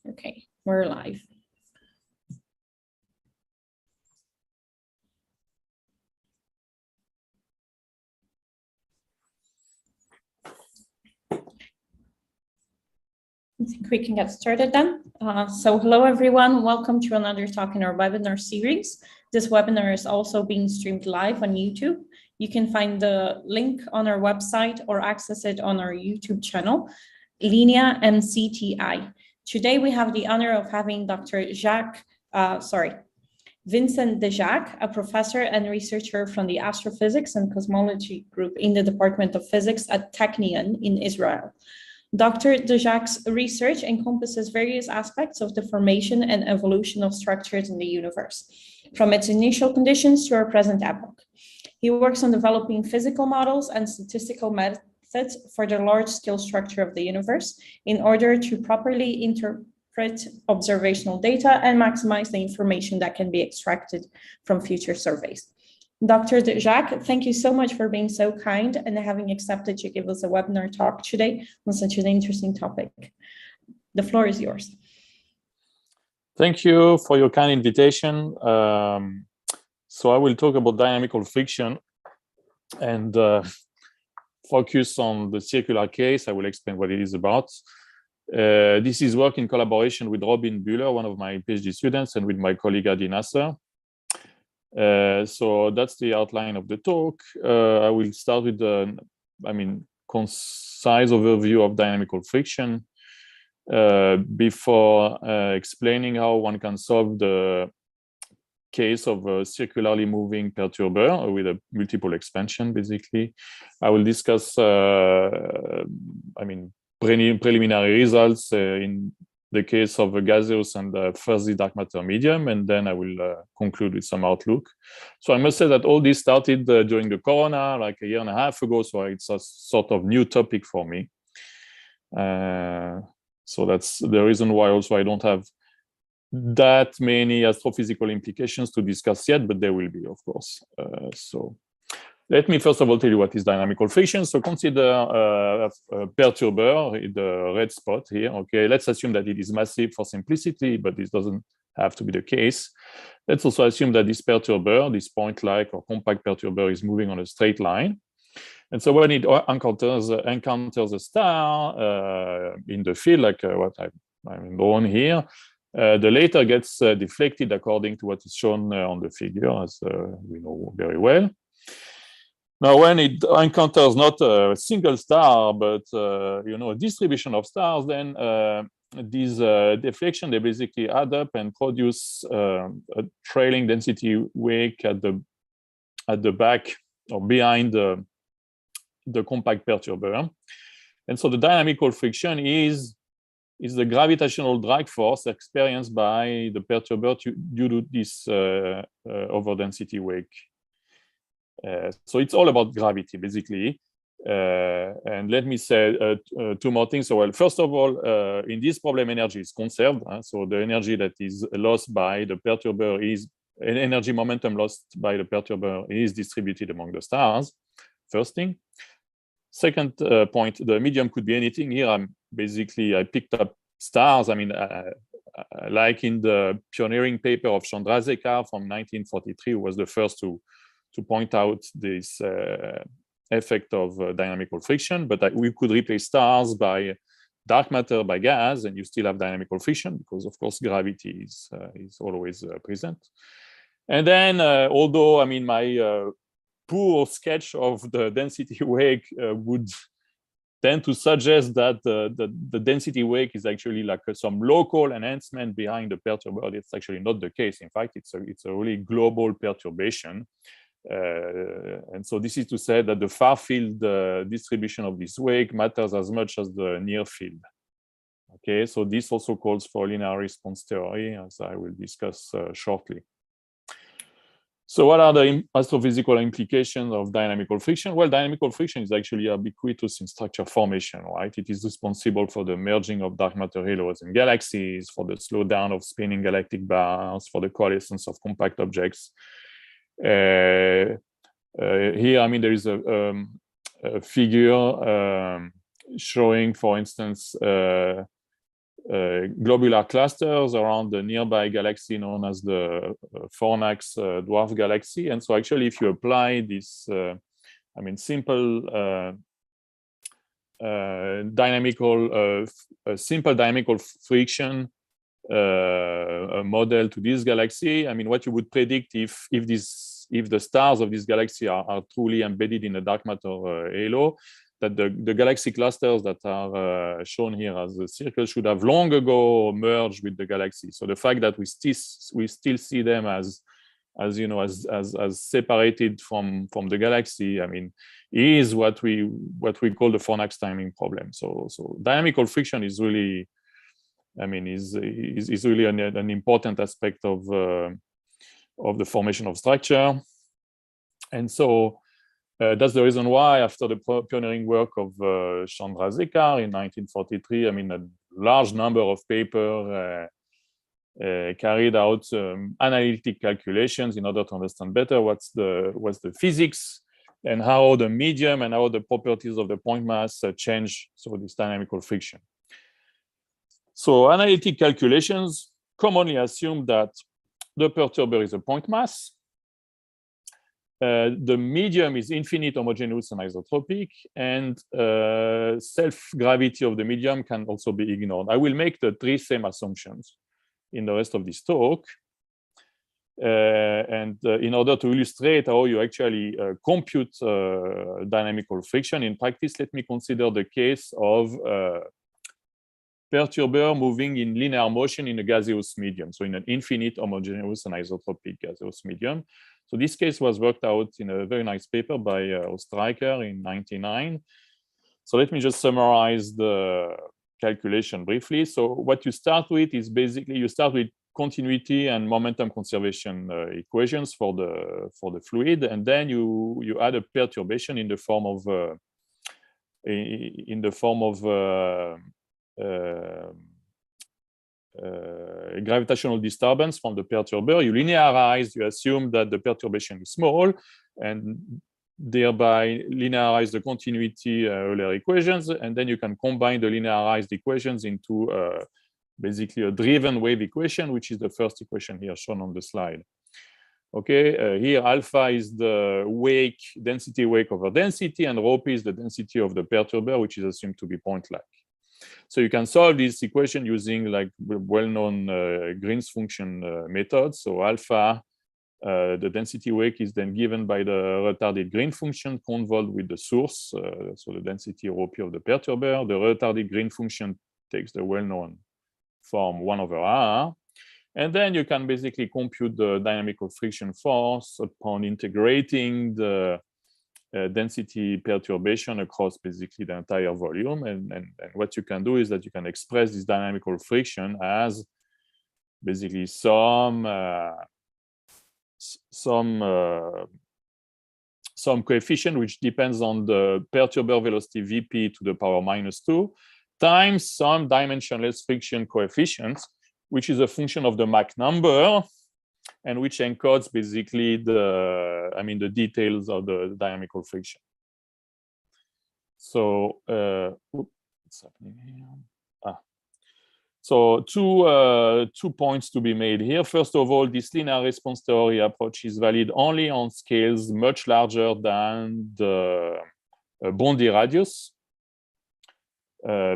Okay, we're live. I think we can get started then. So hello everyone, welcome to another talk in our webinar series. This webinar is also being streamed live on YouTube. You can find the link on our website or access it on our YouTube channel, Linea MCTI. Today we have the honor of having Dr. Vincent Desjacques, a professor and researcher from the Astrophysics and Cosmology group in the Department of Physics at Technion in Israel. Dr. Desjacques' research encompasses various aspects of the formation and evolution of structures in the universe, from its initial conditions to our present epoch. He works on developing physical models and statistical methods for the large-scale structure of the universe in order to properly interpret observational data and maximize the information that can be extracted from future surveys. Dr. Desjacques, thank you so much for being so kind and having accepted to give us a webinar talk today on such an interesting topic. The floor is yours. Thank you for your kind invitation. So I will talk about dynamical friction and focus on the circular case. I will explain what it is about. This is work in collaboration with Robin Bühler, one of my PhD students, and with my colleague Adi Nasser. So that's the outline of the talk. I will start with the, concise overview of dynamical friction before explaining how one can solve the case of a circularly moving perturber with a multiple expansion, basically. I will discuss, preliminary results in the case of a gaseous and a fuzzy dark matter medium, and then I will conclude with some outlook. So I must say that all this started during the corona, like a year and a half ago, so it's a sort of new topic for me. So that's the reason why also I don't have that many astrophysical implications to discuss yet, but there will be, of course. So let me first of all tell you what is dynamical friction. So consider a perturber, the red spot here. Okay, let's assume that it is massive for simplicity, but this doesn't have to be the case. Let's also assume that this perturber, this point-like or compact perturber, is moving on a straight line. And so when it encounters a star in the field, like what I'm drawn here, the later gets deflected according to what is shown on the figure, as we know very well. Now, when it encounters not a single star, but a distribution of stars, then these deflection, they basically add up and produce a trailing density wake at the back or behind the compact perturber. And so the dynamical friction is the gravitational drag force experienced by the perturber due to this overdensity wake. So it's all about gravity, basically. And let me say two more things. So, well, first of all, in this problem, energy is conserved. So the energy that is lost by the perturber is an energy momentum lost by the perturber is distributed among the stars. First thing. Second point, the medium could be anything. Here, I picked up stars. Like in the pioneering paper of Chandrasekhar from 1943, who was the first to point out this effect of dynamical friction, but we could replace stars by dark matter, by gas, and you still have dynamical friction because, of course, gravity is always present. And then, although my poor sketch of the density wake would tend to suggest that the density wake is actually like some local enhancement behind the perturber, it's actually not the case. In fact, it's a really global perturbation. And so this is to say that the far field distribution of this wake matters as much as the near field. Okay, so this also calls for linear response theory, as I will discuss shortly. So what are the astrophysical implications of dynamical friction? Well, dynamical friction is actually ubiquitous in structure formation, right? It is responsible for the merging of dark matter halos and galaxies, for the slowdown of spinning galactic bars, for the coalescence of compact objects. Here, there is a figure showing, for instance, globular clusters around the nearby galaxy known as the Fornax dwarf galaxy. And so actually, if you apply this, simple simple dynamical friction model to this galaxy, what you would predict if the stars of this galaxy are truly embedded in a dark matter halo, that the galaxy clusters that are shown here as a circle should have long ago merged with the galaxy. So the fact that we still see them as separated from the galaxy, is what we call the Fornax timing problem. So dynamical friction is really, is really an important aspect of the formation of structure. And so that's the reason why, after the pioneering work of Chandrasekhar in 1943, a large number of papers carried out analytic calculations in order to understand better what's the physics and how the medium and how the properties of the point mass change this dynamical friction. So analytic calculations commonly assume that the perturber is a point mass. The medium is infinite, homogeneous, and isotropic, and self-gravity of the medium can also be ignored. I will make the three same assumptions in the rest of this talk. In order to illustrate how you actually compute dynamical friction in practice, let me consider the case of perturber moving in linear motion in a gaseous medium, so in an infinite, homogeneous, and isotropic gaseous medium. So this case was worked out in a very nice paper by Ostreicher in 1999. So let me just summarize the calculation briefly. So what you start with is basically you start with continuity and momentum conservation equations for the fluid, and then you add a perturbation in the form of gravitational disturbance from the perturber. You linearize, you assume that the perturbation is small, and thereby linearize the continuity Euler equations, and then you can combine the linearized equations into basically a driven wave equation, which is the first equation here shown on the slide. Okay, here alpha is the wake, density wake over density, and rho p is the density of the perturber, which is assumed to be point-like. So you can solve this equation using like well-known Green's function methods. So alpha, the density wake, is then given by the retarded Green function convolved with the source, so the density rho p of the perturber. The retarded Green function takes the well-known form 1/r. And then you can basically compute the dynamical friction force upon integrating the density perturbation across basically the entire volume. And what you can do is that you can express this dynamical friction as basically some coefficient which depends on the perturber velocity Vp to the power -2 times some dimensionless friction coefficient, which is a function of the Mach number and which encodes basically the details of the dynamical friction. So what's happening here? So two points to be made here. First of all, this linear response theory approach is valid only on scales much larger than the Bondi radius.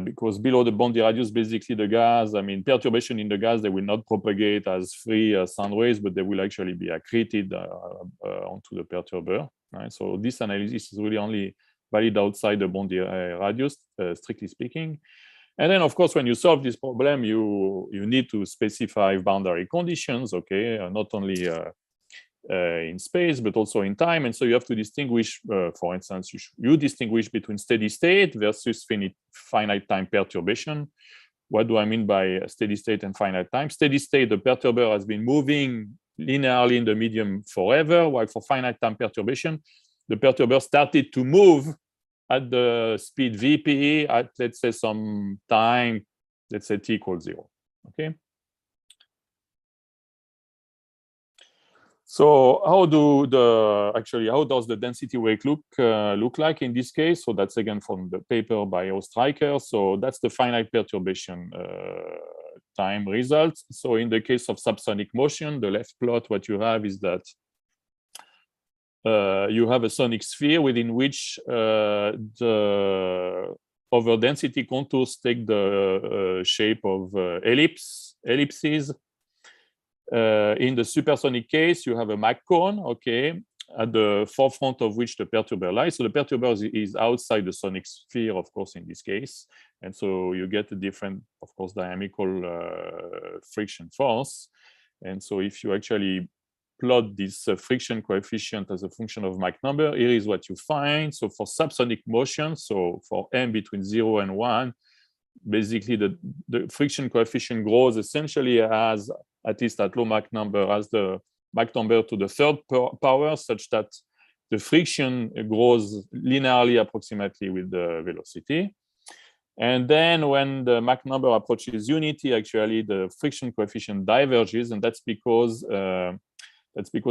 Because below the Bondi radius, basically the gas, perturbation in the gas, they will not propagate as free sound waves, but they will actually be accreted onto the perturber. Right? So this analysis is really only valid outside the Bondi radius, strictly speaking. And then, of course, when you solve this problem, you need to specify boundary conditions, okay, not only in space, but also in time. And so you have to distinguish, for instance, you distinguish between steady state versus finite time perturbation. What do I mean by steady state and finite time? Steady state, the perturber has been moving linearly in the medium forever, while for finite time perturbation, the perturber started to move at the speed Vp at, let's say, some time, let's say t = 0, okay? So how does the density wake look like in this case? So that's again from the paper by Ostreicher. So that's the finite perturbation time result. So in the case of subsonic motion, the left plot, what you have is that you have a sonic sphere within which the overdensity contours take the shape of ellipses. In the supersonic case, you have a Mach cone, okay, at the forefront of which the perturber lies. So the perturber is outside the sonic sphere, of course, in this case. And so you get a different, of course, dynamical friction force. And so if you actually plot this friction coefficient as a function of Mach number, here is what you find. So for subsonic motion, so for m between 0 and 1, basically the friction coefficient grows essentially as, at least at low Mach number, as the Mach number to the third power, such that the friction grows linearly approximately with the velocity. And then when the Mach number approaches unity, actually the friction coefficient diverges, and that's because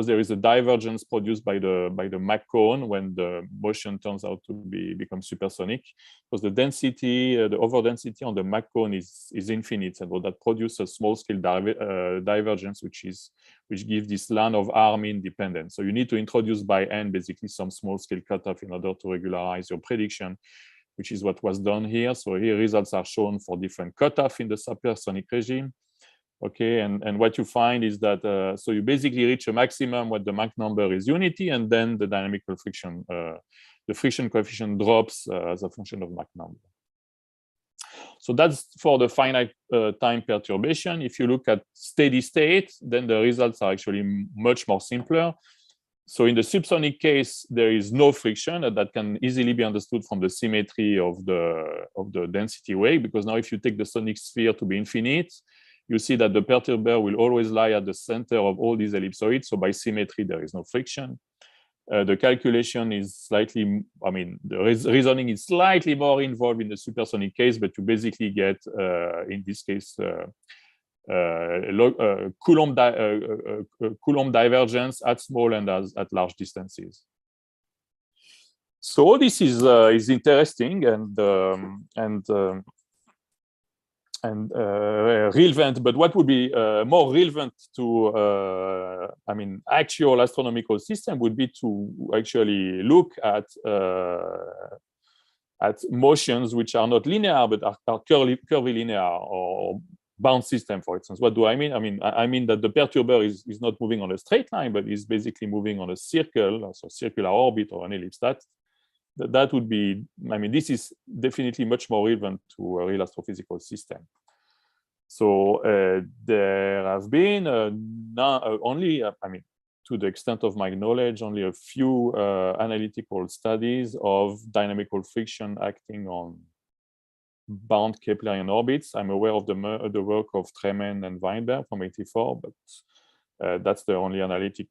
there is a divergence produced by the Mach cone when the motion turns out to become supersonic, because the density, the overdensity on the Mach cone is infinite, and that produces a small scale divergence, which gives this ln of R mean dependence. So you need to introduce by n basically some small scale cutoff in order to regularize your prediction, which is what was done here. So here results are shown for different cutoff in the supersonic regime. Okay, and what you find is that so you basically reach a maximum when the Mach number is unity, and then the dynamical friction, the friction coefficient drops as a function of Mach number. So that's for the finite time perturbation. If you look at steady state, then the results are actually much more simpler. So in the subsonic case, there is no friction, and that can easily be understood from the symmetry of the density wave, because now if you take the sonic sphere to be infinite, you see that the perturber will always lie at the center of all these ellipsoids. So by symmetry, there is no friction. The calculation is slightly, I mean, the reasoning is slightly more involved in the supersonic case, but you basically get, in this case, Coulomb divergence at small and at large distances. So all this is interesting and relevant, but what would be more relevant to, I mean, actual astronomical system would be to actually look at motions which are not linear, but are curvilinear or bound system, for instance. What do I mean? I mean that the perturber is not moving on a straight line, but is basically moving on a circle, so circular orbit or an ellipse. That would be, I mean, this is definitely much more relevant to a real astrophysical system. So there have been only, I mean, to the extent of my knowledge, only a few analytical studies of dynamical friction acting on bound Keplerian orbits. I'm aware of the work of Tremen and Weinberg from '84, but that's the only analytic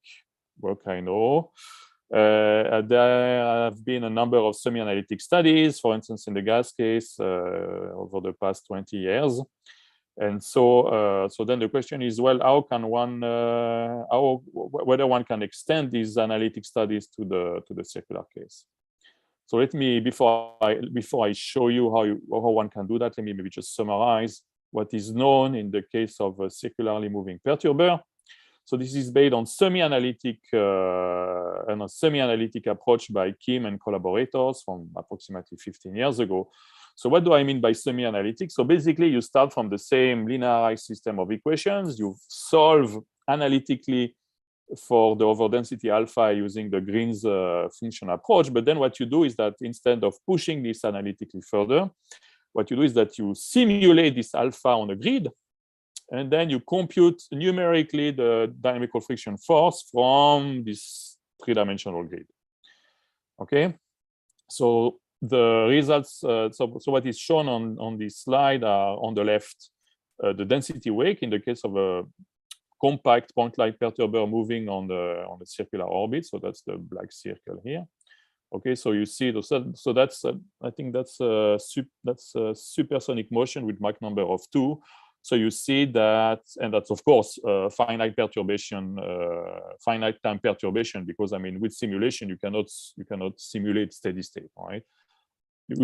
work I know. There have been a number of semi-analytic studies, for instance, in the gas case over the past 20 years. And so, so then the question is, well, how can one, whether one can extend these analytic studies to the circular case? So let me, before I show you how one can do that, let me maybe just summarize what is known in the case of a circularly moving perturber. So this is based on semi-analytic and a semi-analytic approach by Kim and collaborators from approximately 15 years ago. So what do I mean by semi-analytic? So basically, you start from the same linearized system of equations. You solve analytically for the overdensity alpha using the Green's function approach. But then what you do is that instead of pushing this analytically further, what you do is that you simulate this alpha on a grid, and then you compute numerically the dynamical friction force from this three-dimensional grid. Okay, so the results, so what is shown on this slide are on the left, the density wake in the case of a compact point-like perturber moving on the circular orbit. So that's the black circle here. Okay, so you see, so that's I think that's supersonic motion with Mach number of 2. So you see that, and that's of course finite perturbation, finite time perturbation, because I mean with simulation you cannot simulate steady state, right?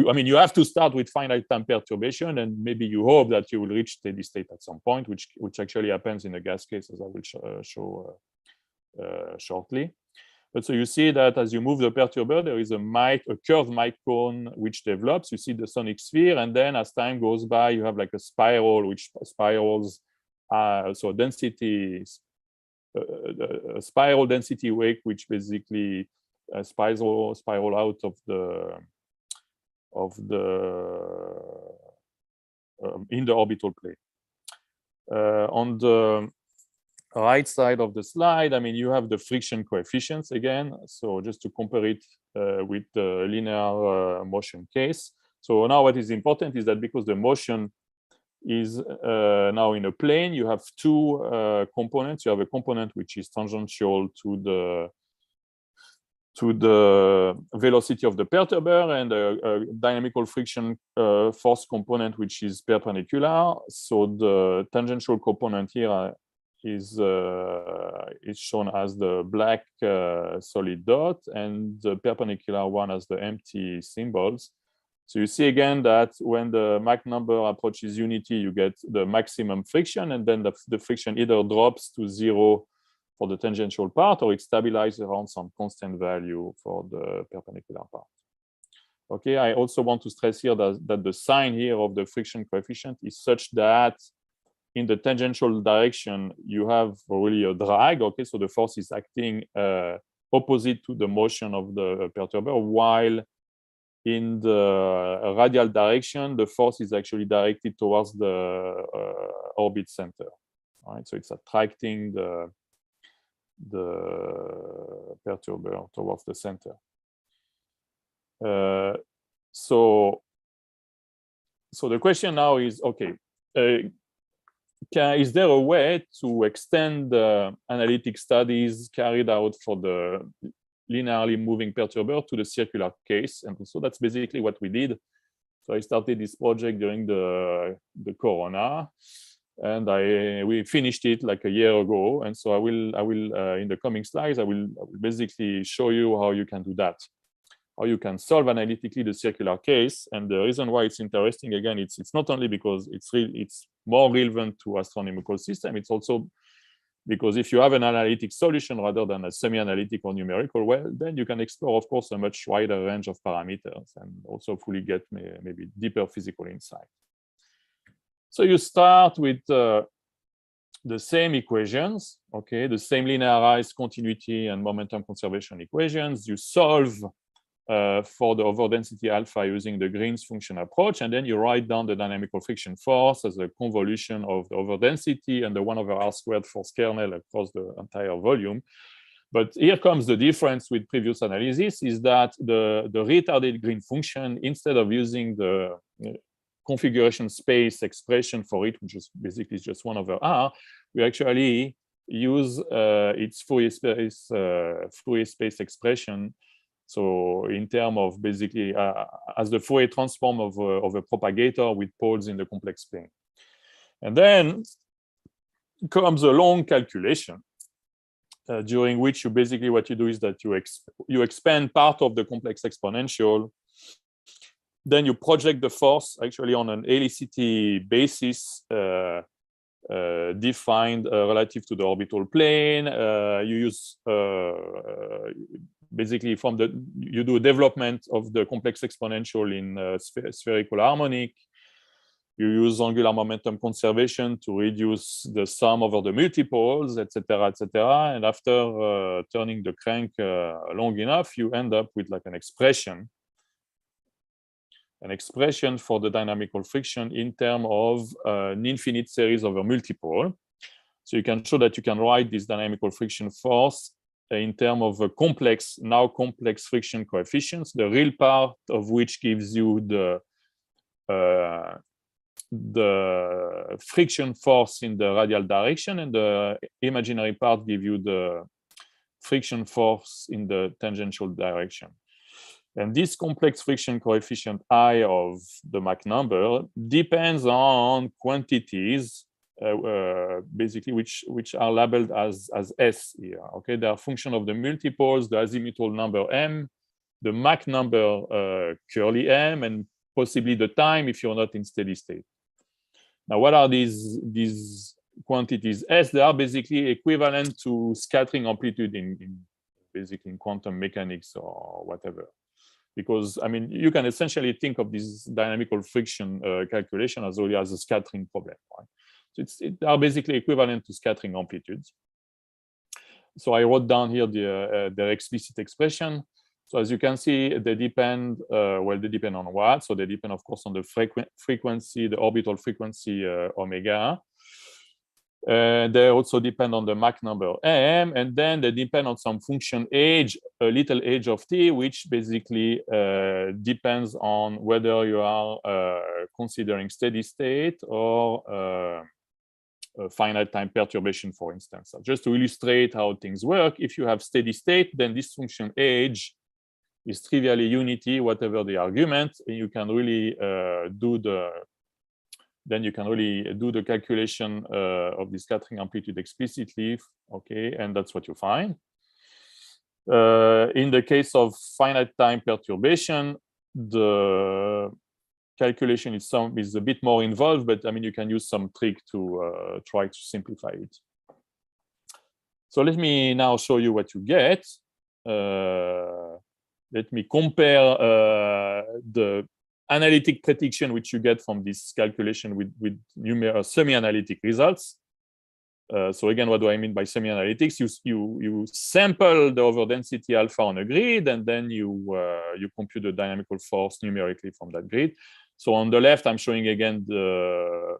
I mean you have to start with finite time perturbation, and maybe you hope that you will reach steady state at some point, which actually happens in the gas case, as I will show shortly. But so you see that as you move the perturber, there is a curved mic cone which develops. You see the sonic sphere, and then as time goes by, you have like a spiral which spirals. So density, a spiral density wake, which basically spiral out of the in the orbital plane. On the right side of the slide, I mean, you have the friction coefficients again. So just to compare it with the linear motion case. So now what is important is that because the motion is now in a plane, you have two components. You have a component which is tangential to the velocity of the perturber, and a dynamical friction force component which is perpendicular. So the tangential component here is shown as the black solid dot, and the perpendicular one as the empty symbols. So you see again that when the Mach number approaches unity, you get the maximum friction, and then the friction either drops to 0 for the tangential part, or it stabilizes around some constant value for the perpendicular part. Okay, I also want to stress here that the sign here of the friction coefficient is such that in the tangential direction, you have really a drag. Okay, so the force is acting opposite to the motion of the perturber, while in the radial direction, the force is actually directed towards the orbit center. All right, so it's attracting the perturber towards the center. So the question now is, okay, is there a way to extend the analytic studies carried out for the linearly moving perturber to the circular case? And so that's basically what we did. So I started this project during the corona, and we finished it like a year ago. And so I will in the coming slides, I will basically show you how you can do that, how you can solve analytically the circular case. And the reason why it's interesting, again, it's not only because it's more relevant to astronomical system, it's also because if you have an analytic solution rather than a semi-analytic or numerical, well, then you can explore, of course, a much wider range of parameters and also fully get maybe deeper physical insight. So you start with the same equations, okay, the same linearized continuity and momentum conservation equations. You solve for the overdensity alpha using the Green's function approach, and then you write down the dynamical friction force as a convolution of the overdensity and the 1/r² force kernel across the entire volume. But here comes the difference with previous analysis, is that the retarded Green function, instead of using the configuration space expression for it, which is basically just 1/r, we actually use its Fourier space expression. So in terms of basically as the Fourier transform of a propagator with poles in the complex plane. And then comes a long calculation during which you basically what you do is that you expand part of the complex exponential. Then you project the force actually on an helicity basis defined relative to the orbital plane. You use basically you do a development of the complex exponential in spherical harmonic. You use angular momentum conservation to reduce the sum over the multiples, etc., etc. And after turning the crank long enough, you end up with like an expression for the dynamical friction in terms of an infinite series over multiple. So you can show that you can write this dynamical friction force in terms of a complex friction coefficients, the real part of which gives you the friction force in the radial direction, and the imaginary part give you the friction force in the tangential direction. And this complex friction coefficient I of the Mach number depends on quantities basically which are labeled as S here. Okay, they are function of the multipoles, the azimuthal number m, the Mach number curly m, and possibly the time if you're not in steady state. Now, what are these quantities S? They are basically equivalent to scattering amplitude in basically in quantum mechanics or whatever. Because I mean, you can essentially think of this dynamical friction calculation as only as a scattering problem, right? So they are basically equivalent to scattering amplitudes. So I wrote down here their explicit expression. So as you can see, they depend, well, they depend on what? So they depend, of course, on the frequency, the orbital frequency omega. They also depend on the Mach number m, and then they depend on some function h, a little h of t, which basically depends on whether you are considering steady state or finite time perturbation, for instance. So just to illustrate how things work, if you have steady state, then this function h is trivially unity, whatever the argument, and you can really do the calculation of the scattering amplitude explicitly, okay, and that's what you find. In the case of finite time perturbation, the calculation is a bit more involved, but I mean, you can use some trick to try to simplify it. So let me now show you what you get. Let me compare the analytic prediction which you get from this calculation with numerous semi-analytic results. So again, what do I mean by semi-analytics? You sample the overdensity alpha on a grid, and then you compute the dynamical force numerically from that grid. So on the left, I'm showing again the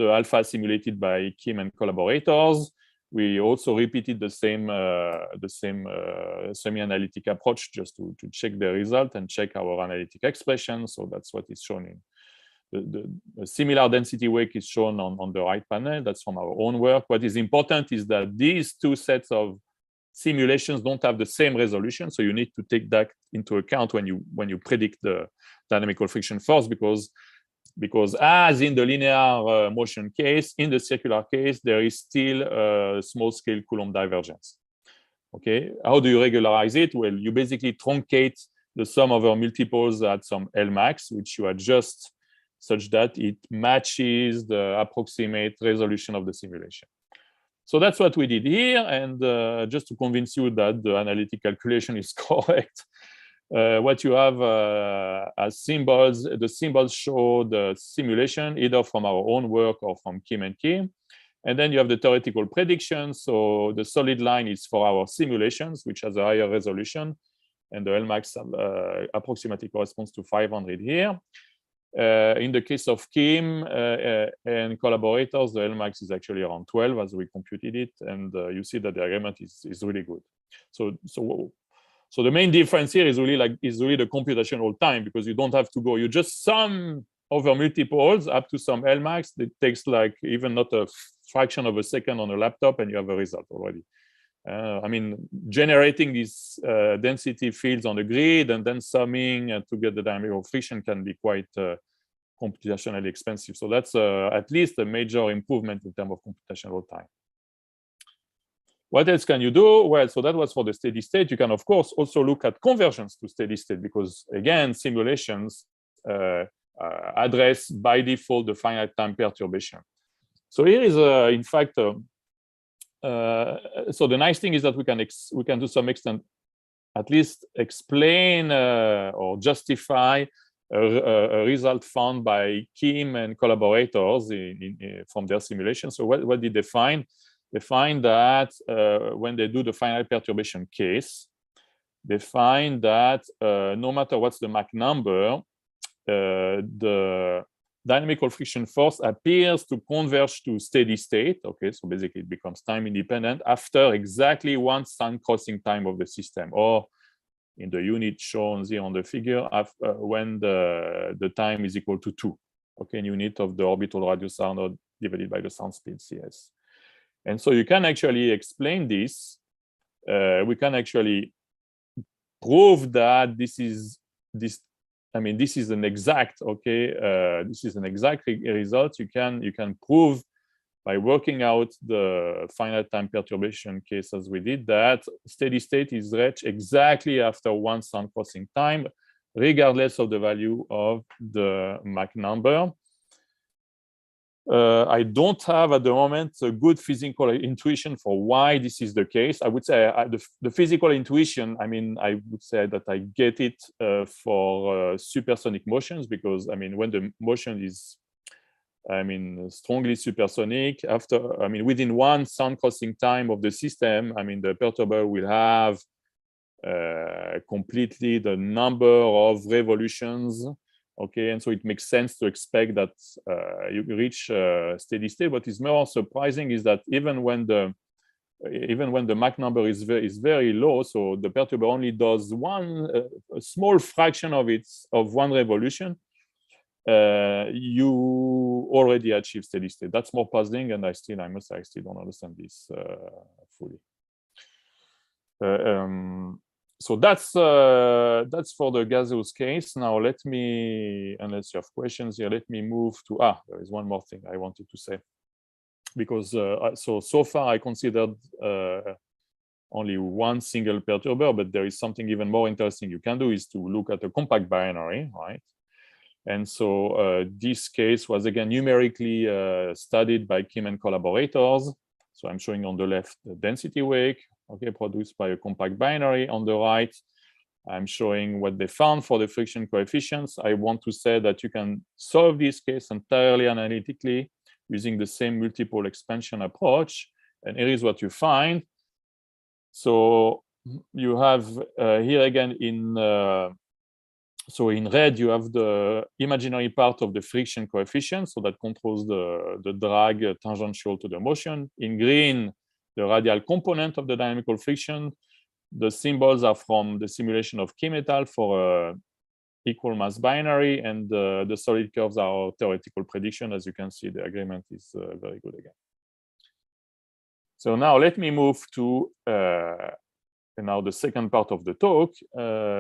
alpha simulated by Kim and collaborators. We also repeated the same semi-analytic approach just to check the result and check our analytic expression. So that's what is shown in the similar density wake is shown on the right panel. That's from our own work. What is important is that these two sets of simulations don't have the same resolution. So you need to take that into account when you predict the dynamical friction force, because as in the linear motion case, in the circular case, there is still a small-scale Coulomb divergence. Okay, how do you regularize it? Well, you basically truncate the sum over multiples at some Lmax, which you adjust such that it matches the approximate resolution of the simulation. So that's what we did here, and just to convince you that the analytic calculation is correct, what you have as symbols, the symbols show the simulation either from our own work or from Kim and Kim. And then you have the theoretical prediction. So the solid line is for our simulations, which has a higher resolution. And the Lmax approximately corresponds to 500 here. In the case of Kim and collaborators, the Lmax is actually around 12 as we computed it. And you see that the agreement is really good. So the main difference here is really the computational time, because you don't have to go, you just sum over multiples up to some Lmax. It takes like even not a fraction of a second on a laptop, and you have a result already. I mean, generating these density fields on the grid and then summing to get the dynamical friction can be quite computationally expensive. So that's at least a major improvement in terms of computational time. What else can you do? Well, so that was for the steady state. You can, of course, also look at conversions to steady state, because, again, simulations address by default the finite time perturbation. So here is, in fact, so the nice thing is that we can to some extent at least explain or justify a result found by Kim and collaborators from their simulation. So what did they find? They find that when they do the finite perturbation case, they find that no matter what's the Mach number, the dynamical friction force appears to converge to steady state. Okay, so basically it becomes time independent after exactly one sun crossing time of the system, or in the unit shown here on the figure, when the time is equal to 2. Okay, in unit of the orbital radius r naught divided by the sound speed cs. And so you can actually explain this. We can actually prove that this is an exact, okay, this is an exact result. You can prove by working out the finite time perturbation case as we did, that steady state is reached exactly after one sun crossing time, regardless of the value of the Mach number. I don't have at the moment a good physical intuition for why this is the case. I would say the physical intuition, I mean, I would say that I get it for supersonic motions, because I mean, when the motion is, I mean, strongly supersonic, after, I mean, within one sun crossing time of the system, I mean, the perturber will have completely the number of revolutions. Okay, and so it makes sense to expect that you reach steady state. What is more surprising is that even when the Mach number is very low, so the perturber only does a small fraction of one revolution, you already achieve steady state. That's more puzzling, and I must say I still don't understand this fully. So that's for the gaseous case. Now let me, unless you have questions here, let me move to, there is one more thing I wanted to say. Because so far I considered only one single perturber, but there is something even more interesting you can do, is to look at a compact binary, right? And so this case was again numerically studied by Kim and collaborators. So I'm showing on the left the density wake, okay, produced by a compact binary. On the right, I'm showing what they found for the friction coefficients. I want to say that you can solve this case entirely analytically using the same multiple expansion approach. And here is what you find. So you have here again so in red, you have the imaginary part of the friction coefficient, so that controls the drag tangential to the motion. In green, the radial component of the dynamical friction. The symbols are from the simulation of K-metal for a equal mass binary, and the solid curves are our theoretical prediction. As you can see, the agreement is very good again. So now let me move to now the second part of the talk,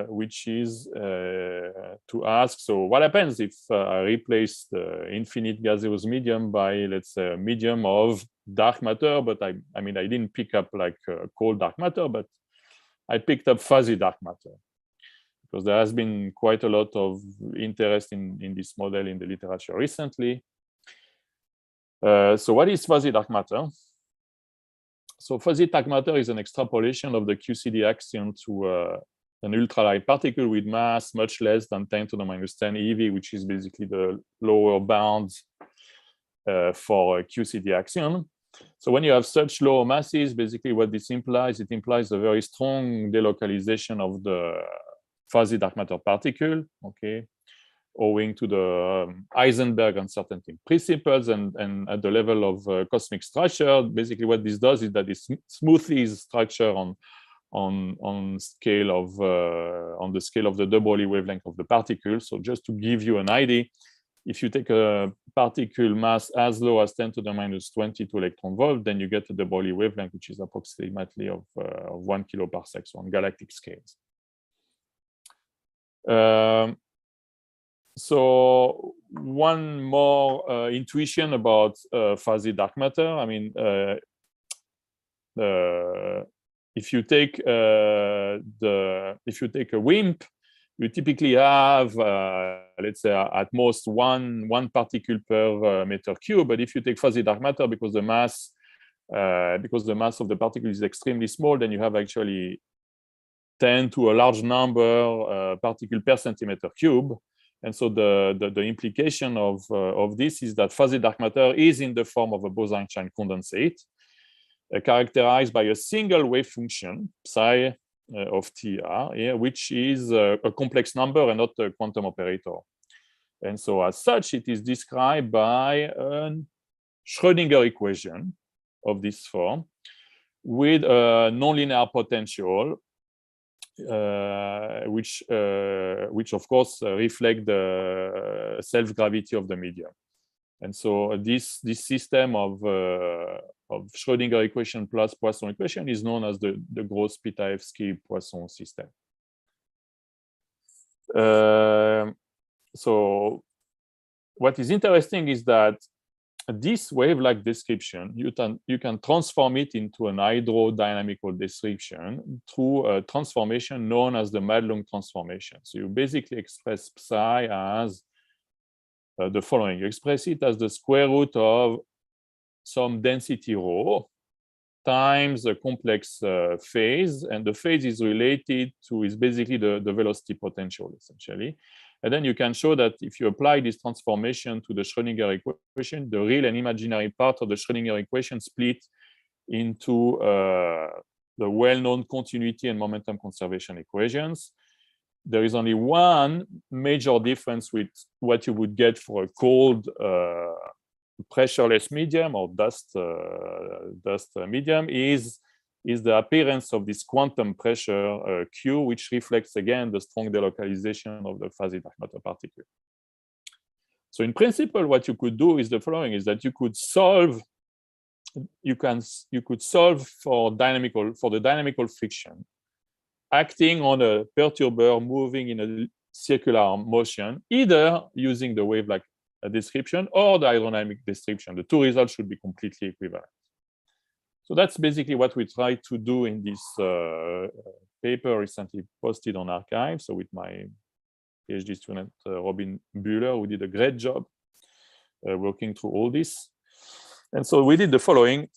which is to ask, so what happens if I replace the infinite gaseous medium by, let's say, a medium of dark matter, but I mean, I didn't pick up like cold dark matter, but I picked up fuzzy dark matter, because there has been quite a lot of interest in this model in the literature recently. So what is fuzzy dark matter? So fuzzy dark matter is an extrapolation of the QCD axiom to an ultralight particle with mass much less than 10 to the minus 10 eV, which is basically the lower bound for a QCD axiom. So when you have such low masses, basically what this implies, it implies a very strong delocalization of the fuzzy dark matter particle, okay, owing to the Heisenberg uncertainty principles, and at the level of cosmic structure. Basically what this does is that it smoothes structure on the scale of the de Broglie wavelength of the particle. So just to give you an idea, if you take a particle mass as low as 10 to the minus 22 electron volt, then you get a de Broglie wavelength, which is approximately of 1 kiloparsec, so on galactic scales. So one more intuition about fuzzy dark matter. I mean, if you take a WIMP, you typically have, let's say, at most one particle per meter cube. But if you take fuzzy dark matter, because the mass of the particle is extremely small, then you have actually 10 to a large number particle per centimeter cube. And so the implication of this is that fuzzy dark matter is in the form of a Bose-Einstein condensate, characterized by a single wave function, psi of TR, yeah, which is a complex number and not a quantum operator. And so as such, it is described by a Schrödinger equation of this form with a nonlinear potential, which of course reflect the self-gravity of the medium. And so this system of Schrödinger equation plus Poisson equation is known as the Gross-Pitaevsky-Poisson system. So what is interesting is that this wave-like description, you can transform it into an hydrodynamical description through a transformation known as the Madelung transformation. So you basically express psi as the following. You express it as the square root of some density rho times a complex phase, and the phase is related to, is basically the velocity potential, essentially. And then you can show that if you apply this transformation to the Schrödinger equation, the real and imaginary part of the Schrödinger equation split into the well-known continuity and momentum conservation equations. There is only one major difference with what you would get for a cold pressureless medium or dust medium is the appearance of this quantum pressure Q, which reflects again the strong delocalization of the fuzzy dark matter particle. So in principle, what you could do is the following: is that you could solve for the dynamical friction acting on a perturber moving in a circular motion, either using the wave-like description or the hydrodynamic description. The two results should be completely equivalent. So that's basically what we try to do in this paper recently posted on arXiv. So with my PhD student, Robin Bühler, who did a great job working through all this. And so we did the following.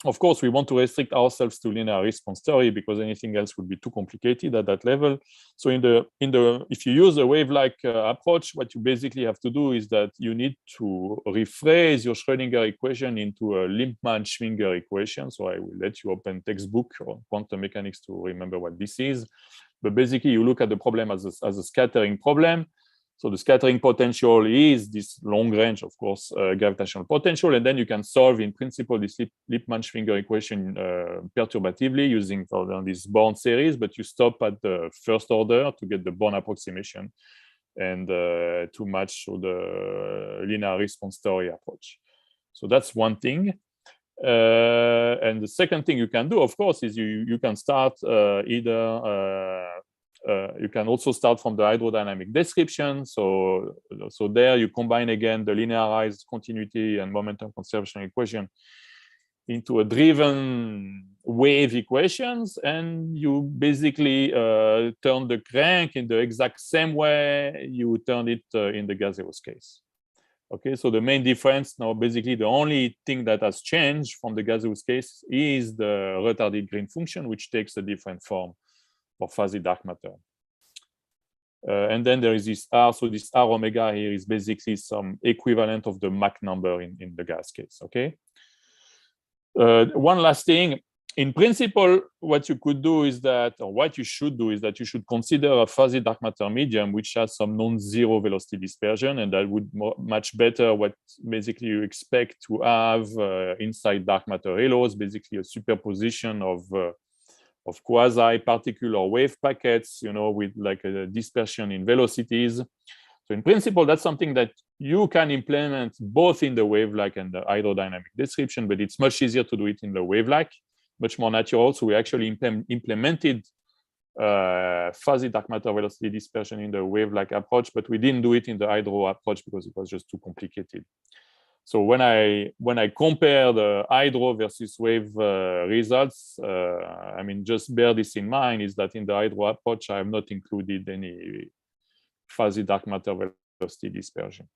Of course, we want to restrict ourselves to linear response theory because anything else would be too complicated at that level. So if you use a wave-like approach, what you basically have to do is that you need to rephrase your Schrödinger equation into a Lippmann-Schwinger equation. So I will let you open textbook or quantum mechanics to remember what this is. But basically, you look at the problem as a scattering problem. So the scattering potential is this long range, of course, gravitational potential. And then you can solve, in principle, this Lippmann-Schwinger equation perturbatively using this Born series, but you stop at the first order to get the Born approximation and to match the linear response theory approach. So that's one thing. And the second thing you can do, of course, is you can start you can also start from the hydrodynamic description. So there you combine again the linearized continuity and momentum conservation equation into a driven wave equations, and you basically turn the crank in the exact same way you turn it in the gaseous case. Okay, so the main difference now, basically the only thing that has changed from the gaseous case is the retarded green function, which takes a different form for fuzzy dark matter. And then there is this R, so this R omega here is basically some equivalent of the Mach number in the gas case, okay? One last thing, in principle, what you could do is that, or what you should do is that you should consider a fuzzy dark matter medium which has some non-zero velocity dispersion, and that would match better what basically you expect to have inside dark matter halos, basically a superposition of quasi-particular wave packets, with like a dispersion in velocities. So in principle, that's something that you can implement both in the wave-like and the hydrodynamic description, but it's much easier to do it in the wave-like, much more natural. So we actually implemented fuzzy dark matter velocity dispersion in the wave-like approach, but we didn't do it in the hydro approach because it was just too complicated. So when I compare the hydro versus wave results, I mean, just bear this in mind, is that in the hydro approach, I have not included any fuzzy dark matter velocity dispersion.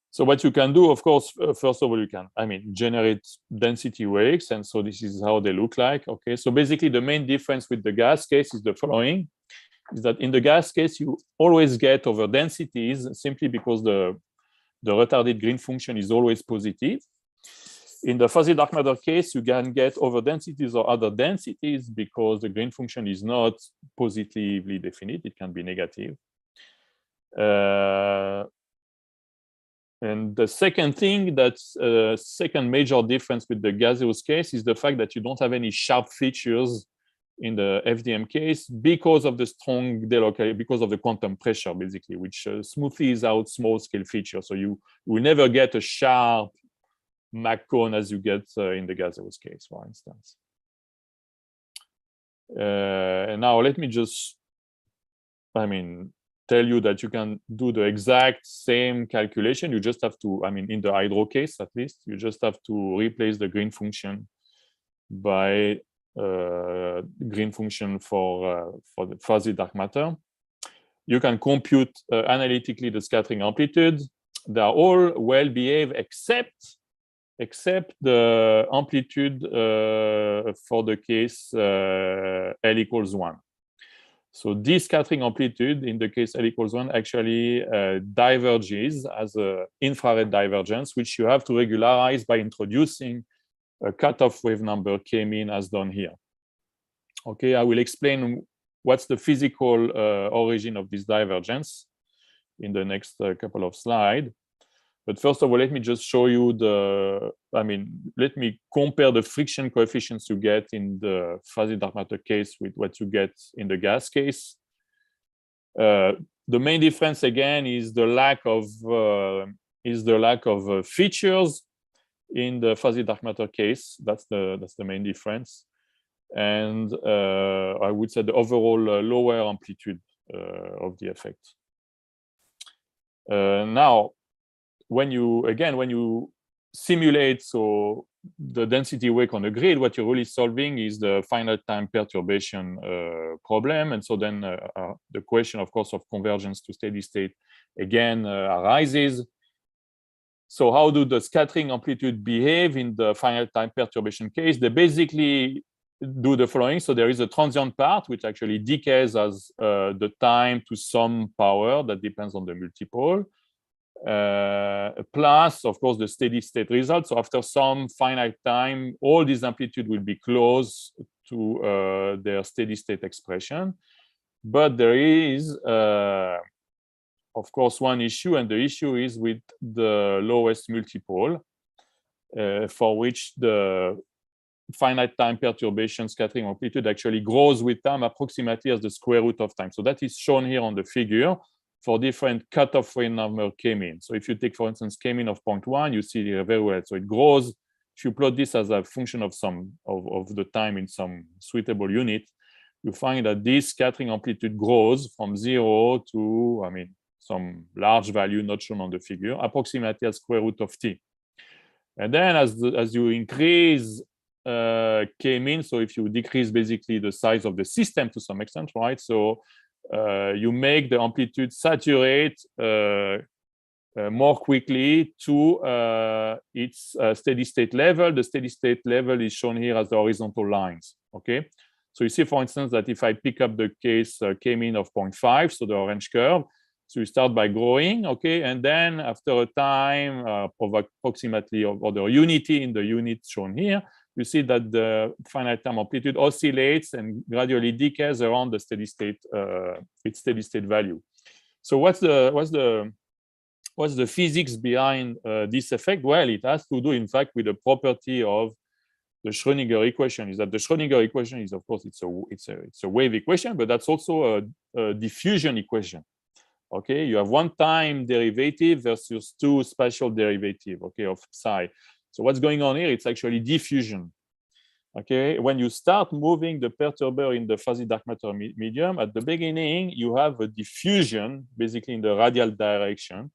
So what you can do, of course, first of all, you can, generate density waves. And so this is how they look like. Okay, so basically the main difference with the gas case is the following, is that in the gas case, you always get over densities simply because the retarded green function is always positive. In the fuzzy dark matter case, you can get over densities or other densities because the green function is not positively definite, it can be negative. And the second thing, that's second major difference with the gaseous case is the fact that you don't have any sharp features in the FDM case because of the strong delocalization, because of the quantum pressure, basically, which smoothes out small scale features. So you will never get a sharp Mach cone as you get in the gaseous case, for instance. And now let me just, tell you that you can do the exact same calculation. You just have to, I mean, in the hydro case at least, you just have to replace the green function by green function for the fuzzy dark matter. You can compute analytically the scattering amplitude. They are all well behaved except the amplitude for the case L equals 1. So this scattering amplitude in the case L equals 1 actually diverges as an infrared divergence, which you have to regularize by introducing a cutoff wave number k mean as done here. Okay, I will explain what's the physical origin of this divergence in the next couple of slides. But first of all, let me just show you let me compare the friction coefficients you get in the fuzzy dark matter case with what you get in the gas case. The main difference again is the lack of features in the fuzzy dark matter case. That's the main difference. And I would say the overall lower amplitude of the effect. Now, when you simulate the density wake on the grid, what you're really solving is the finite time perturbation problem. And so then the question, of course, of convergence to steady state again arises. So how do the scattering amplitude behave in the finite time perturbation case? They basically do the following. So there is a transient part, which actually decays as the time to some power that depends on the multiple. Plus, of course, the steady state result. So after some finite time, all these amplitude will be close to their steady state expression. But there is, of course, one issue, and the issue is with the lowest multiple, for which the finite time perturbation scattering amplitude actually grows with time approximately as the square root of time. So that is shown here on the figure for different cutoff wave number k-mean. So if you take, for instance, k-mean of 0.1, you see here very well. So it grows. If you plot this as a function of some of the time in some suitable unit, you find that this scattering amplitude grows from 0 to, some large value not shown on the figure, approximately as square root of t. And then as you increase k-mean, so if you decrease basically the size of the system to some extent, right? So you make the amplitude saturate more quickly to its steady state level. The steady state level is shown here as the horizontal lines, okay? So you see, for instance, that if I pick up the case k-mean of 0.5, so the orange curve, so you start by growing, okay? And then after a time of approximately, or the unity in the unit shown here, you see that the finite time amplitude oscillates and gradually decays around the steady state, its steady state value. So what's the physics behind this effect? Well, it has to do, in fact, with the property of the Schrödinger equation. Is that the Schrödinger equation is, of course, it's a wave equation, but that's also a diffusion equation. Okay, you have one time derivative versus two spatial derivative, okay, of psi. So what's going on here? It's actually diffusion. Okay, when you start moving the perturber in the fuzzy dark matter medium, at the beginning, you have a diffusion, basically in the radial direction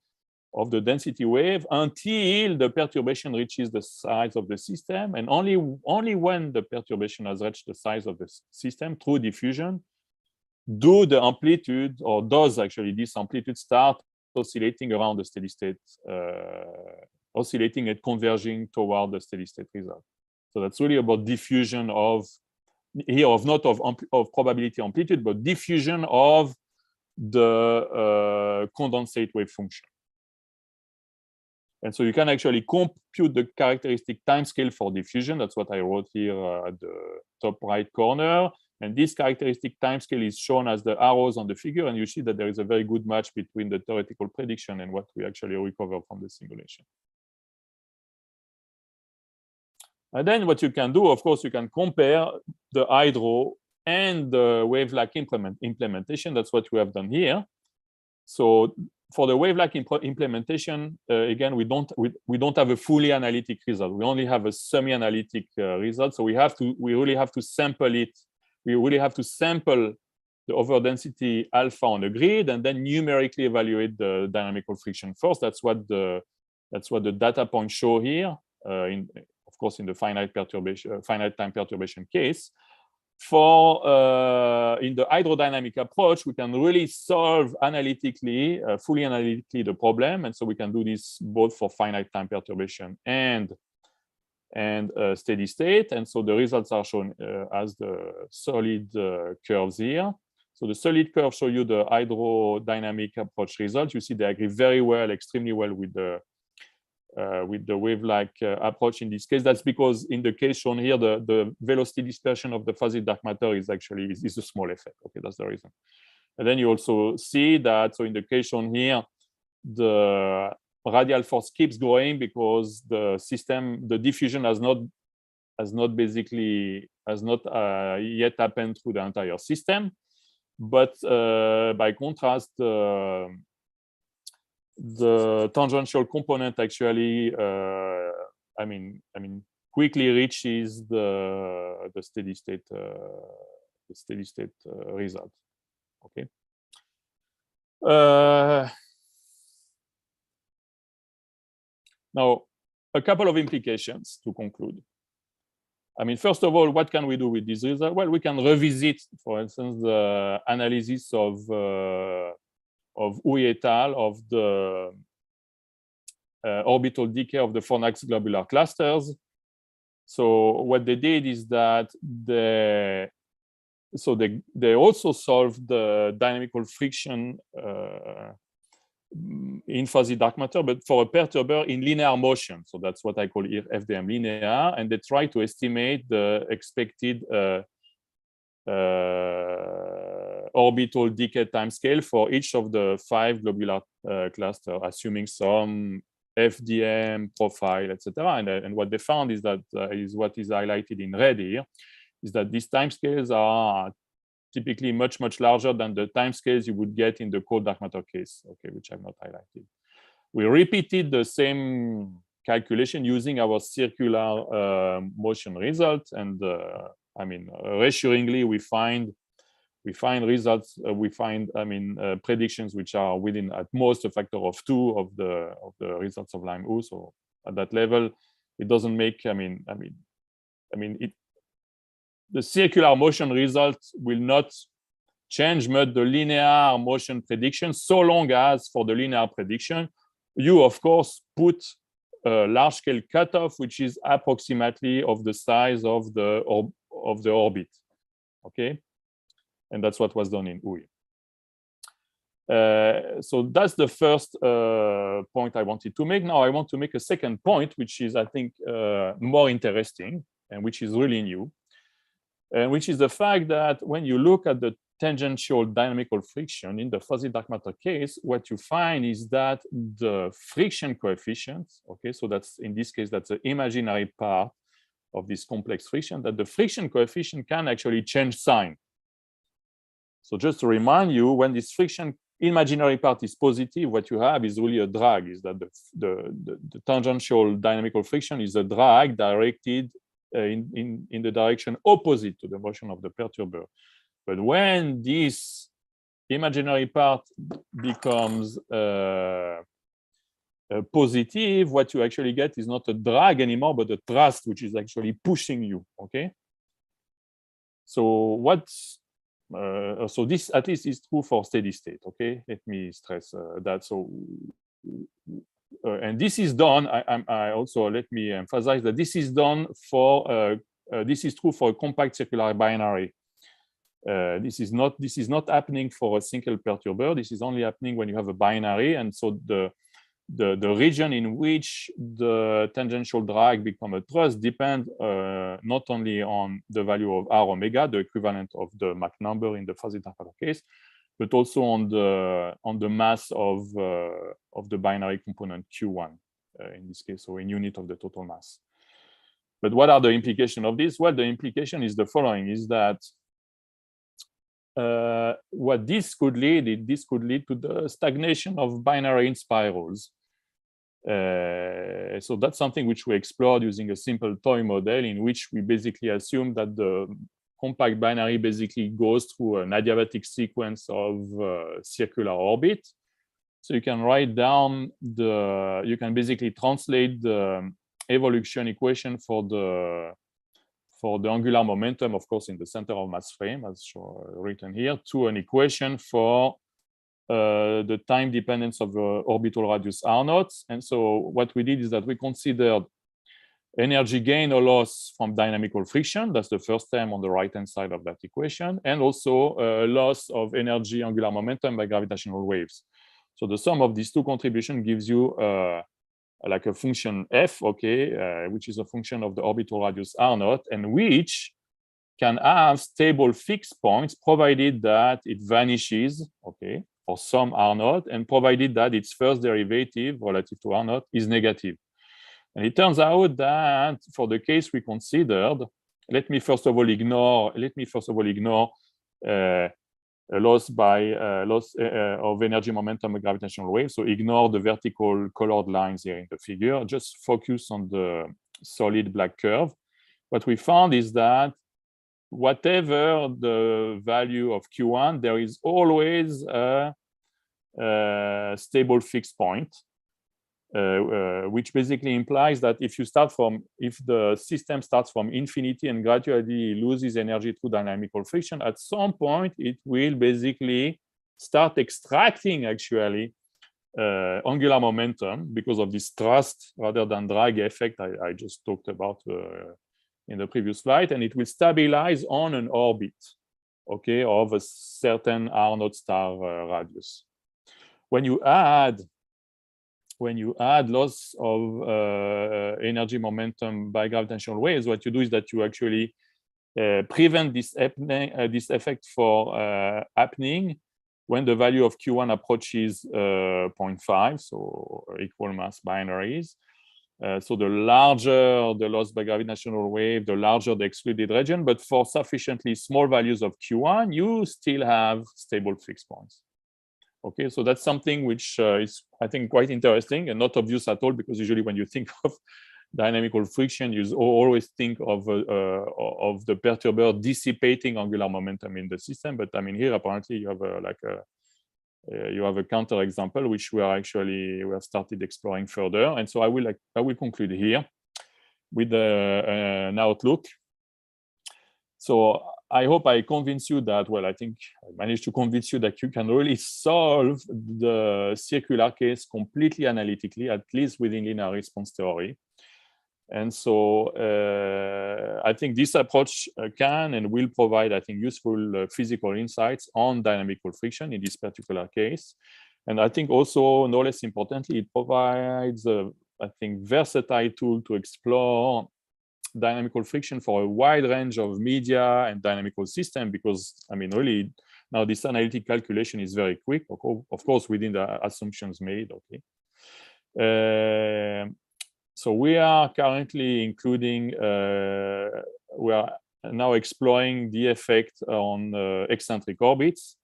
of the density wave until the perturbation reaches the size of the system. And only when the perturbation has reached the size of the system through diffusion, does this amplitude start oscillating around the steady state, oscillating and converging toward the steady state result. So that's really about diffusion of probability amplitude, but diffusion of the condensate wave function. And so you can actually compute the characteristic timescale for diffusion. That's what I wrote here at the top right corner. And this characteristic timescale is shown as the arrows on the figure. And you see that there is a very good match between the theoretical prediction and what we actually recover from the simulation. And then what you can do, of course, you can compare the hydro and the wave-like implementation. That's what we have done here. So for the wave-like implementation, again, we don't have a fully analytic result. We only have a semi-analytic result. So we really have to sample it. We really have to sample overdensity alpha on the grid, and then numerically evaluate the dynamical friction force. That's what the data points show here. Of course, in the finite time perturbation case. For in the hydrodynamic approach, we can really solve analytically, fully analytically, the problem, and so we can do this both for finite time perturbation and steady state. And so the results are shown as the solid curves here. So the solid curves show you the hydrodynamic approach results. You see they agree very well, extremely well with the wave-like approach in this case. That's because in the case shown here, the velocity dispersion of the fuzzy dark matter is actually is a small effect. Okay, that's the reason. And then you also see that, so in the case shown here, the radial force keeps growing because the system, the diffusion has not yet happened through the entire system. But by contrast, the tangential component actually, quickly reaches the steady state result. Okay. Now, a couple of implications to conclude. I mean, first of all, what can we do with this result? Well, we can revisit, for instance, the analysis of Hui et al. Of the orbital decay of the Fornax globular clusters. So what they did is that they also solved the dynamical friction in fuzzy dark matter, but for a perturber in linear motion. So that's what I call here FDM linear, and they try to estimate the expected orbital decay timescale for each of the 5 globular clusters, assuming some FDM profile, etc. And what they found is that is what is highlighted in red here, is that these timescales are typically much larger than the timescales you would get in the cold dark matter case, okay, which I've not highlighted. We repeated the same calculation using our circular motion result, and reassuringly we find results. Predictions which are within at most a factor of 2 of the results of Lime-Hu. So at that level, it doesn't make. The circular motion result will not change much the linear motion prediction, so long as for the linear prediction, you of course put a large-scale cutoff, which is approximately of the size of the orbit. Okay, and that's what was done in Hui. So that's the first point I wanted to make. Now I want to make a second point, which is, I think, more interesting and which is really new. And which is the fact that when you look at the tangential dynamical friction in the fuzzy dark matter case, what you find is that the friction coefficient, okay, so that's in this case, that's the imaginary part of this complex friction, that the friction coefficient can actually change sign. So just to remind you, when this friction imaginary part is positive, what you have is really a drag, is that the tangential dynamical friction is a drag directed in the direction opposite to the motion of the perturber. But when this imaginary part becomes positive, what you actually get is not a drag anymore, but a thrust, which is actually pushing you. Okay. So so this at least is true for steady state. Okay, let me stress that. So. And this is done. I also let me emphasize that this is done for. This is true for a compact circular binary. This is not happening for a single perturber. This is only happening when you have a binary, and so the region in which the tangential drag become a thrust depend not only on the value of R omega, the equivalent of the Mach number in the fuzzy dark matter case, but also on the mass of the binary component Q1 in this case, so in unit of the total mass. But what are the implications of this? Well, the implication is the following: is that what this could lead to the stagnation of binary spirals. So that's something which we explored using a simple toy model, in which we basically assume that compact binary basically goes through an adiabatic sequence of circular orbit. So you can write down you can basically translate the evolution equation for the angular momentum, of course, in the center of mass frame, as written here, to an equation for the time dependence of the orbital radius R0. And so what we did is that we considered energy gain or loss from dynamical friction. That's the first term on the right-hand side of that equation. And also loss of energy angular momentum by gravitational waves. So the sum of these two contributions gives you like a function f, okay, which is a function of the orbital radius R0, and which can have stable fixed points provided that it vanishes, okay, for some R0, and provided that its first derivative relative to R0 is negative. And it turns out that for the case we considered, let me first of all ignore a loss of energy momentum and gravitational wave. So ignore the vertical colored lines here in the figure. Just focus on the solid black curve. What we found is that whatever the value of Q1, there is always a stable fixed point, which basically implies that if the system starts from infinity and gradually loses energy through dynamical friction, at some point it will basically start extracting actually angular momentum because of this thrust rather than drag effect I just talked about in the previous slide, and it will stabilize on an orbit, okay, of a certain R0 star radius. When you add loss of energy momentum by gravitational waves, what you do is that you actually prevent this effect for happening when the value of Q1 approaches 0.5, so equal mass binaries. So the larger the loss by gravitational wave, the larger the excluded region, but for sufficiently small values of Q1, you still have stable fixed points. Okay, so that's something which is, I think, quite interesting and not obvious at all, because usually when you think of dynamical friction, you always think of the perturber dissipating angular momentum in the system. But I mean, here apparently you have you have a counter example which we have started exploring further. And so I will conclude here with an outlook. So I hope I convince you that, well, I think I managed to convince you that you can really solve the circular case completely analytically, at least within linear response theory. And so I think this approach can and will provide, I think, useful physical insights on dynamical friction in this particular case. And I think also, no less importantly, it provides a, I think, versatile tool to explore dynamical friction for a wide range of media and dynamical systems, because, I mean, really, now this analytic calculation is very quick, of course, within the assumptions made, okay. So we are currently including, we are now exploring the effect on eccentric orbits.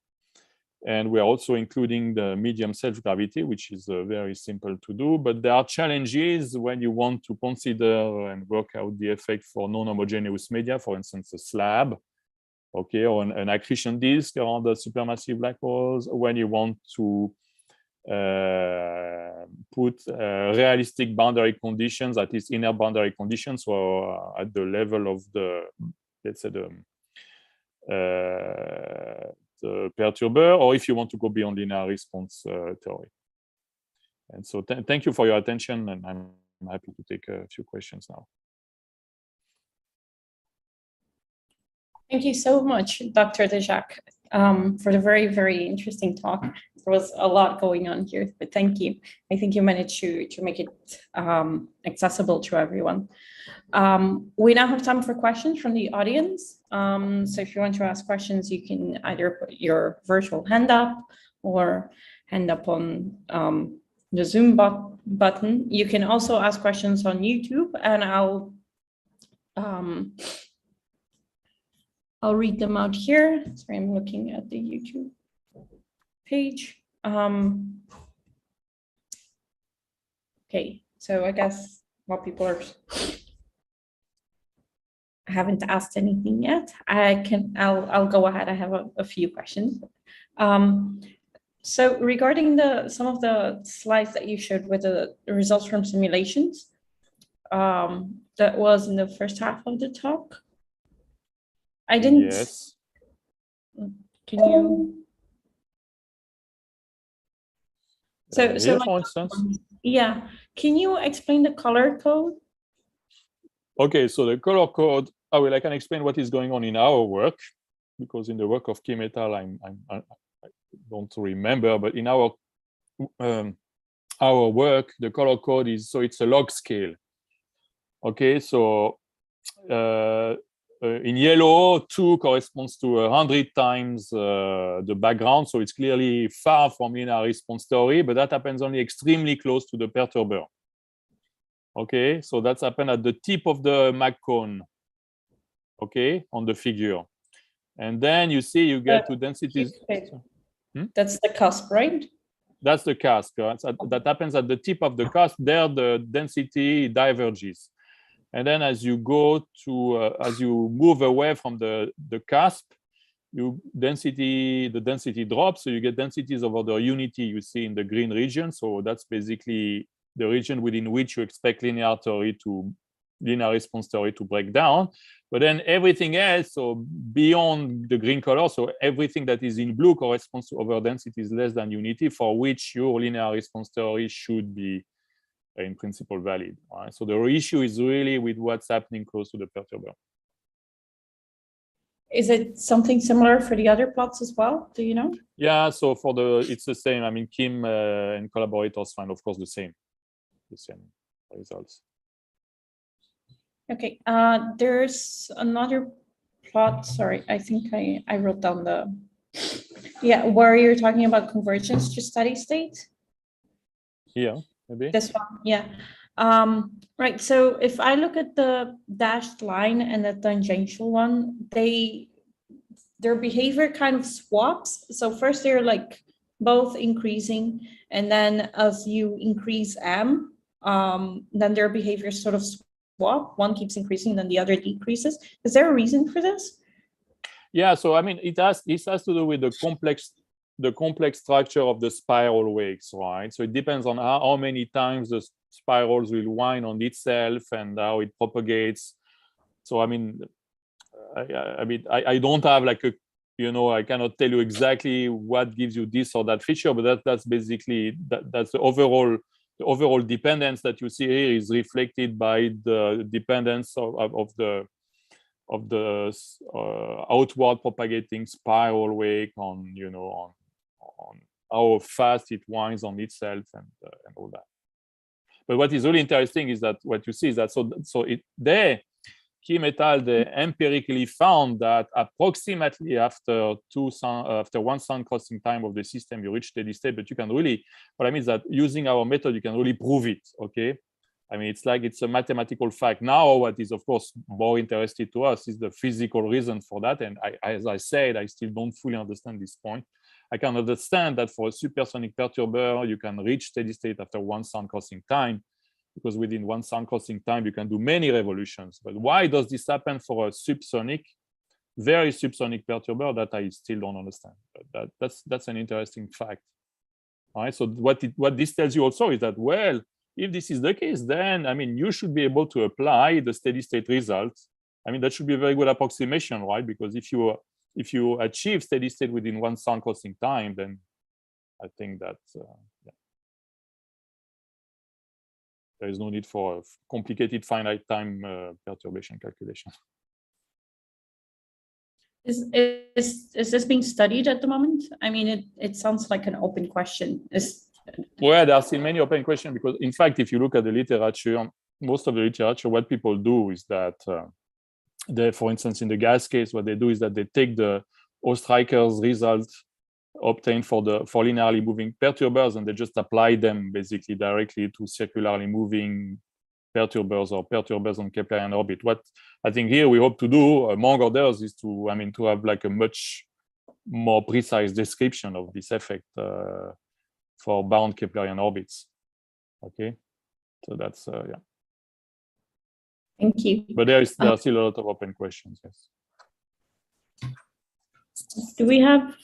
And we are also including the medium self-gravity, which is very simple to do. But there are challenges when you want to consider and work out the effect for non-homogeneous media, for instance, a slab, okay, or an accretion disk around the supermassive black holes, when you want to put realistic boundary conditions, at least inner boundary conditions, or at the level of the, let's say, the perturber, or if you want to go beyond linear response theory. And so thank you for your attention, and I'm happy to take a few questions now. Thank you so much, Dr. Desjacques, for the very, very interesting talk. There was a lot going on here, but thank you. I think you managed to make it accessible to everyone. We now have time for questions from the audience. So if you want to ask questions, you can either put your virtual hand up or hand up on the Zoom button. You can also ask questions on YouTube, and I'll read them out here. Sorry, I'm looking at the YouTube page. Okay, so I guess while people are haven't asked anything yet. I'll go ahead. I have a few questions. So regarding some of the slides that you showed with the results from simulations, that was in the first half of the talk. I didn't. Yes. Can you? So Here, like, for instance. Yeah. Can you explain the color code? Okay, so the color code. I can explain what is going on in our work, because in the work of Kim et al, I don't remember, but in our work, the color code is, so it's a log scale. Okay, so in yellow, 2 corresponds to 100 times the background, so it's clearly far from linear response theory, but that happens only extremely close to the perturber. Okay, so that's happened at the tip of the Mach cone, okay, on the figure. And then you see you get to densities. That's the cusp, right? That's the cusp. That happens at the tip of the cusp. There, the density diverges. And then as you go to, as you move away from the cusp, the density drops. So you get densities over the unity you see in the green region. So that's basically the region within which you expect linear response theory to break down. But then everything else, so beyond the green color, so everything that is in blue corresponds to over densities less than unity, for which your linear response theory should be in principle valid. Right? So the issue is really with what's happening close to the perturber. Is it something similar for the other plots as well? Do you know? Yeah, so it's the same. I mean, Kim and collaborators find, of course, the same results. Okay, there's another plot. Sorry, I think I wrote down where you're talking about convergence to steady state. Yeah, maybe. This one, yeah. Right, so if I look at the dashed line and the tangential one, their behavior kind of swaps. So first they're like both increasing, and then as you increase m, then their behavior sort of swap. One keeps increasing, then the other decreases. Is there a reason for this? Yeah, so I mean, this has to do with the complex structure of the spiral wakes, right? So it depends on how many times the spirals will wind on itself and how it propagates. So I mean, I don't have like a, I cannot tell you exactly what gives you this or that feature, but that's basically that's the overall dependence that you see here is reflected by the dependence of the outward propagating spiral wake on on how fast it winds on itself and all that. But what is really interesting is that what you see is that Kim et al. They empirically found that approximately after one sound crossing time of the system, you reach steady state. But you can really, what I mean is that using our method, you can really prove it. Okay, I mean it's a mathematical fact. Now, what is of course more interesting to us is the physical reason for that. And as I said, I still don't fully understand this point. I can understand that for a supersonic perturber, you can reach steady state after one sound crossing time, because within one sound crossing time, you can do many revolutions. But why does this happen for a very subsonic perturber? That I still don't understand. But that's an interesting fact. All right. So what this tells you also is that, well, if this is the case, then I mean, you should be able to apply the steady state results. I mean, that should be a very good approximation, right? Because if you achieve steady state within one sound crossing time, then I think that there is no need for a complicated finite time perturbation calculation. Is this being studied at the moment? I mean, it sounds like an open question. Well, there are still many open questions, because in fact, if you look at the literature, most of the literature, what people do is that for instance, in the gas case, what they do is that they take the Oestreicher's result obtained for linearly moving perturbers, and they just apply them basically directly to circularly moving perturbers or perturbers on Keplerian orbit. What I think here we hope to do, among others, is to have like a much more precise description of this effect for bound Keplerian orbits. Okay, so that's yeah. Thank you. But there are still a lot of open questions. Yes. Do we have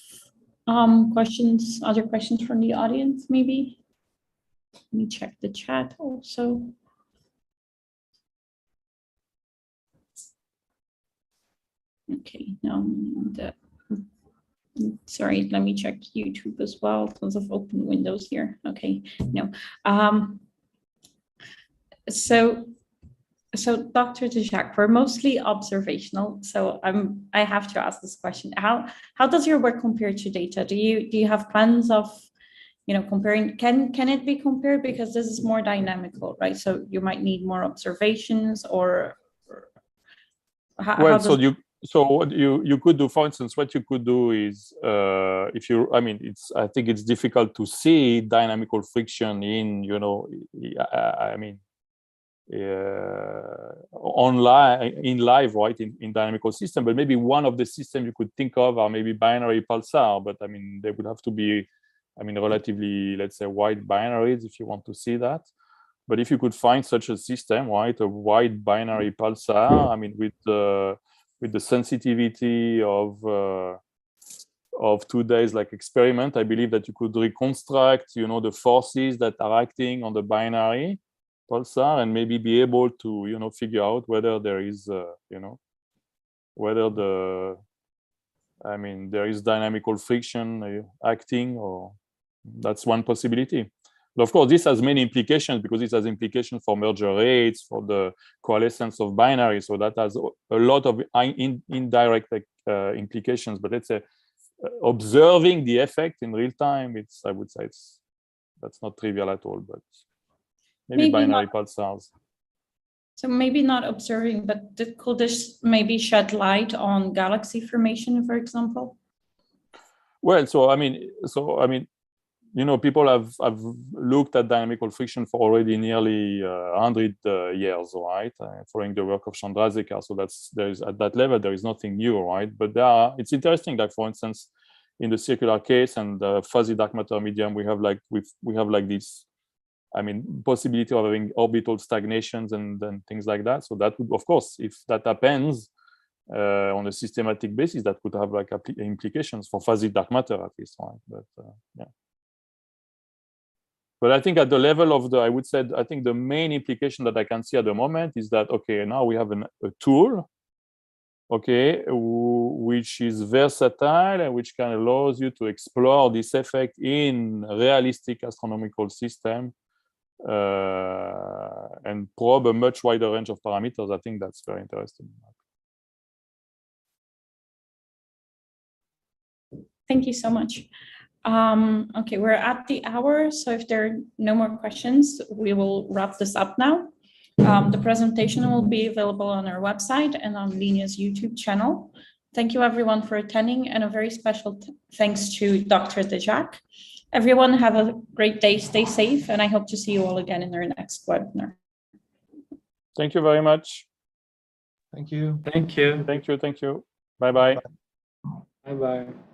questions, other questions from the audience, maybe? Let me check the chat also. Okay, no, sorry, let me check YouTube as well. Tons of open windows here. Okay, no. So Dr. Desjacques, we're mostly observational. So I have to ask this question. How does your work compare to data? Do you have plans of, comparing? Can it be compared, because this is more dynamical, right? So you might need more observations, or so what you could do, for instance, what you could do is, I think it's difficult to see dynamical friction in, in live, right, in dynamical system. But maybe one of the systems you could think of are maybe binary pulsar, but they would have to be, relatively, let's say, wide binaries if you want to see that. But if you could find such a system, right, a wide binary pulsar, with the sensitivity of 2 days like experiment, I believe that you could reconstruct, the forces that are acting on the binary pulsar, and maybe be able to, figure out whether there is, whether there is dynamical friction acting, or that's one possibility. But of course, this has many implications, because it has implications for merger rates, for the coalescence of binaries. So that has a lot of indirect implications. But let's say observing the effect in real time, I would say that's not trivial at all. But maybe binary pulsars. So maybe not observing, but could this maybe shed light on galaxy formation, for example? Well, people have looked at dynamical friction for already nearly 100 years, right? Following the work of Chandrasekhar. So at that level, there is nothing new, right? But it's interesting that, for instance, in the circular case and the fuzzy dark matter medium, we have like this, possibility of having orbital stagnations and things like that. So that would, of course, if that happens on a systematic basis, that could have like implications for fuzzy dark matter, at least, right? But yeah. But I think at the level of I think the main implication that I can see at the moment is that, okay, now we have a tool, okay, which is versatile and which can allows you to explore this effect in realistic astronomical system, and probe a much wider range of parameters. I think that's very interesting. Thank you so much. Okay, we're at the hour, so if there are no more questions, we will wrap this up now. The presentation will be available on our website and on Linea's YouTube channel. Thank you everyone for attending, and a very special thanks to Dr. Desjacques. Everyone have a great day, stay safe, and I hope to see you all again in our next webinar. Thank you very much. Thank you. Thank you. Bye-bye. Bye-bye.